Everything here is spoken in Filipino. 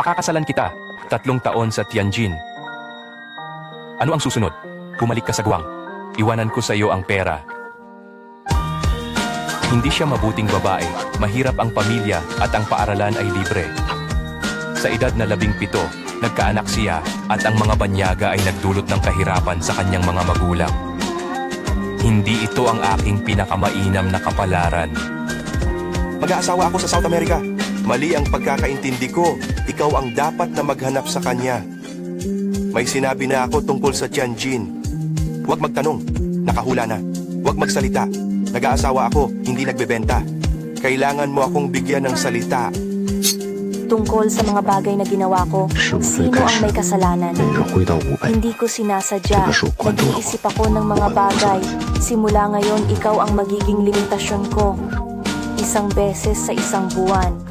Pakakasalan kita, 3 taon sa Tianjin. Ano ang susunod? Bumalik ka sa Guang. Iwanan ko sa iyo ang pera. Hindi siya mabuting babae, mahirap ang pamilya at ang paaralan ay libre. Sa edad na 17, nagkaanak siya at ang mga banyaga ay nagdulot ng kahirapan sa kanyang mga magulang. Hindi ito ang aking pinakamainam na kapalaran. Mag-aasawa ako sa South America. Mali ang pagkakaintindi ko. Ikaw ang dapat na maghanap sa kanya. May sinabi na ako tungkol sa Tianjin. Huwag magtanong. Nakahula na. Huwag magsalita. Nag-aasawa ako, hindi nagbebenta. Kailangan mo akong bigyan ng salita. Tungkol sa mga bagay na ginawa ko, sino ang may kasalanan? 每人回到500， Hindi ko sinasadya. Nag-iisip ako ng mga bagay. Simula ngayon, ikaw ang magiging limitasyon ko. Isang beses sa isang buwan.